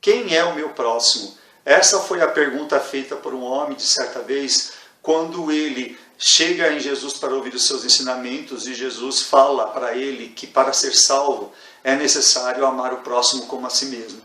quem é o meu próximo? Essa foi a pergunta feita por um homem, de certa vez, quando ele chega em Jesus para ouvir os seus ensinamentos, e Jesus fala para ele que para ser salvo é necessário amar o próximo como a si mesmo.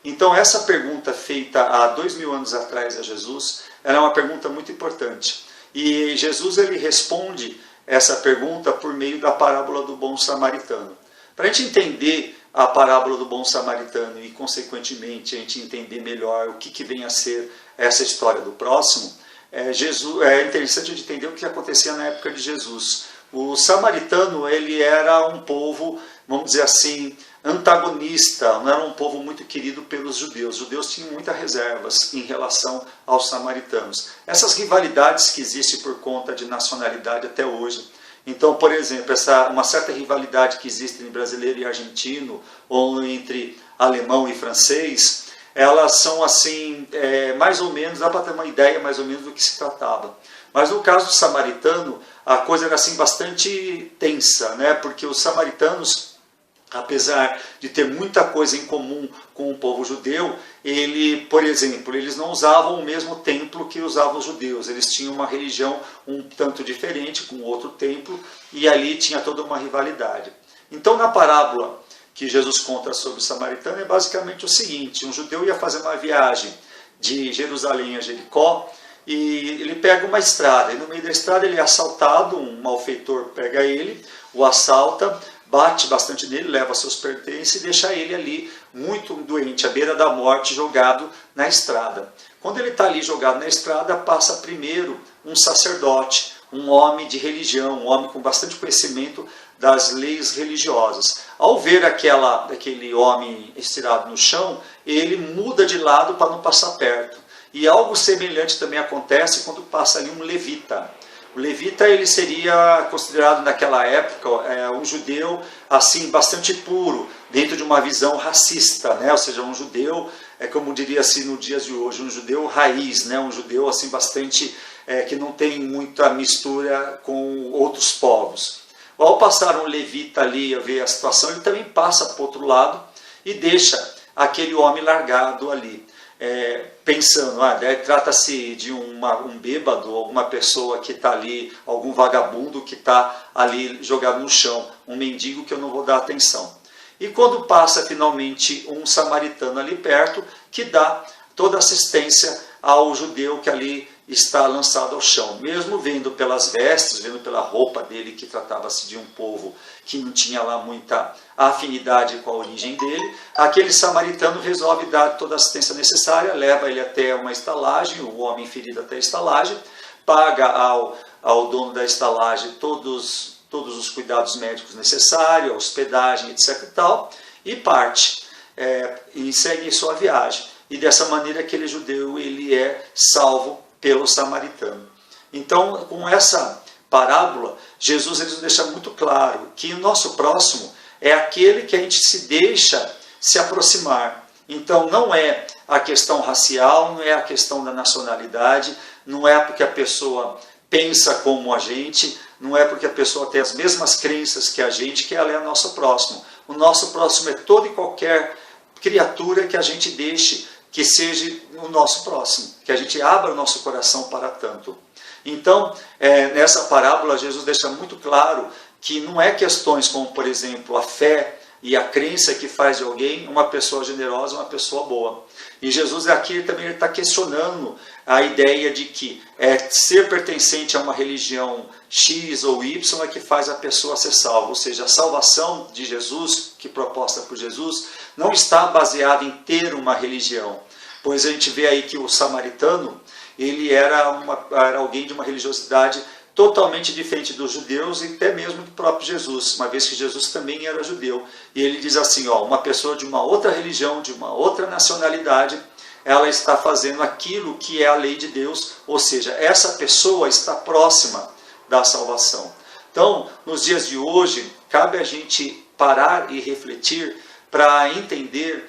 Então essa pergunta feita há 2000 anos atrás a Jesus, era uma pergunta muito importante. E Jesus ele responde essa pergunta por meio da parábola do bom samaritano. Para a gente entender a parábola do bom samaritano e, consequentemente, a gente entender melhor o que vem a ser essa história do próximo, é interessante de entender o que acontecia na época de Jesus. O samaritano ele era um povo, vamos dizer assim, antagonista, não era um povo muito querido pelos judeus. Os judeus tinham muitas reservas em relação aos samaritanos. Essas rivalidades que existem por conta de nacionalidade até hoje. Então, por exemplo, uma certa rivalidade que existe entre brasileiro e argentino, ou entre alemão e francês, elas são assim, mais ou menos, dá para ter uma ideia mais ou menos do que se tratava. Mas no caso do samaritano, a coisa era assim bastante tensa, né? Porque os samaritanos, apesar de ter muita coisa em comum com o povo judeu, por exemplo, eles não usavam o mesmo templo que usavam os judeus. Eles tinham uma religião um tanto diferente, com outro templo, e ali tinha toda uma rivalidade. Então, na parábola que Jesus conta sobre o samaritano, é basicamente o seguinte: um judeu ia fazer uma viagem de Jerusalém a Jericó, e ele pega uma estrada, e no meio da estrada ele é assaltado, um malfeitor pega ele, o assalta, bate bastante nele, leva seus pertences e deixa ele ali, muito doente, à beira da morte, jogado na estrada. Quando ele está ali jogado na estrada, passa primeiro um sacerdote, um homem de religião, um homem com bastante conhecimento das leis religiosas. Ao ver aquele homem estirado no chão, ele muda de lado para não passar perto. E algo semelhante também acontece quando passa ali um levita. O levita ele seria considerado naquela época um judeu assim bastante puro, dentro de uma visão racista, né? Ou seja, um judeu, como diria assim nos dias de hoje, um judeu raiz, né? Um judeu assim bastante que não tem muita mistura com outros povos. Ao passar um levita ali a ver a situação, ele também passa para o outro lado e deixa aquele homem largado ali. Pensando, trata-se de um bêbado, alguma pessoa que está ali, algum vagabundo que está ali jogado no chão, um mendigo que eu não vou dar atenção. E quando passa finalmente um samaritano ali perto, que dá toda assistência ao judeu que ali está lançado ao chão. Mesmo vendo pelas vestes, vendo pela roupa dele, que tratava-se de um povo que não tinha lá muita afinidade com a origem dele, aquele samaritano resolve dar toda a assistência necessária, leva ele até uma estalagem, o homem ferido até a estalagem, paga ao dono da estalagem todos os cuidados médicos necessários, a hospedagem, etc. e parte, e segue sua viagem. E dessa maneira aquele judeu ele é salvo pelo samaritano. Então, com essa parábola, Jesus ele nos deixa muito claro que o nosso próximo é aquele que a gente se deixa se aproximar. Então, não é a questão racial, não é a questão da nacionalidade, não é porque a pessoa pensa como a gente, não é porque a pessoa tem as mesmas crenças que a gente, que ela é nosso próximo. O nosso próximo é toda e qualquer criatura que a gente deixe que seja o nosso próximo, que a gente abra o nosso coração para tanto. Então, nessa parábola, Jesus deixa muito claro que não é questões como, por exemplo, a fé e a crença que faz de alguém uma pessoa generosa, uma pessoa boa. E Jesus aqui também está questionando a ideia de que ser pertencente a uma religião X ou Y é que faz a pessoa ser salva. Ou seja, a salvação de Jesus, que é proposta por Jesus, não está baseada em ter uma religião. Pois a gente vê aí que o samaritano, ele era alguém de uma religiosidade totalmente diferente dos judeus e até mesmo do próprio Jesus, uma vez que Jesus também era judeu. E ele diz assim, uma pessoa de uma outra religião, de uma outra nacionalidade, ela está fazendo aquilo que é a lei de Deus, ou seja, essa pessoa está próxima da salvação. Então, nos dias de hoje, cabe a gente parar e refletir para entender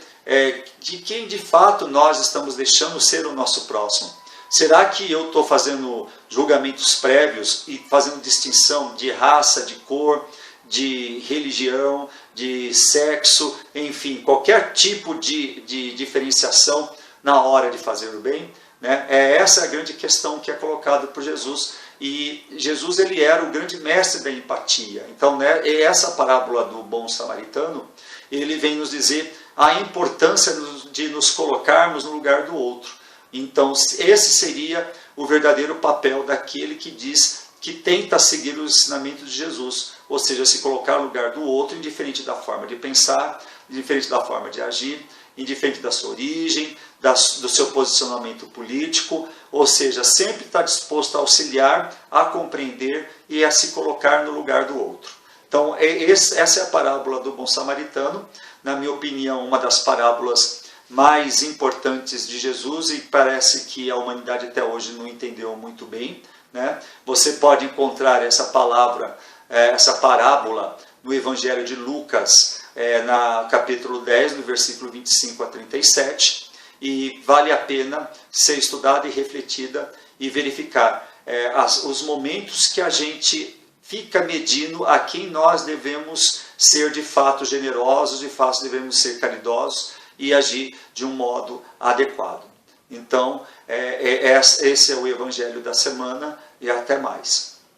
de quem de fato nós estamos deixando ser o nosso próximo. Será que eu estou fazendo julgamentos prévios e fazendo distinção de raça, de cor, de religião, de sexo, enfim, qualquer tipo de diferenciação na hora de fazer o bem, né? Essa é a grande questão que é colocada por Jesus. E Jesus, ele era o grande mestre da empatia. Então, né, essa parábola do bom samaritano, ele vem nos dizer a importância de nos colocarmos no lugar do outro. Então, esse seria o verdadeiro papel daquele que diz que tenta seguir os ensinamentos de Jesus, ou seja, se colocar no lugar do outro, indiferente da forma de pensar, indiferente da forma de agir, indiferente da sua origem, do seu posicionamento político, ou seja, sempre está disposto a auxiliar, a compreender e a se colocar no lugar do outro. Então, essa é a parábola do bom samaritano, na minha opinião, uma das parábolas mais importantes de Jesus, e parece que a humanidade até hoje não entendeu muito bem, né? Você pode encontrar essa parábola no Evangelho de Lucas, no capítulo 10, no versículo 25 a 37, e vale a pena ser estudada e refletida e verificar os momentos que a gente fica medindo a quem nós devemos ser de fato generosos, de fato devemos ser caridosos e agir de um modo adequado. Então, esse é o Evangelho da semana e até mais.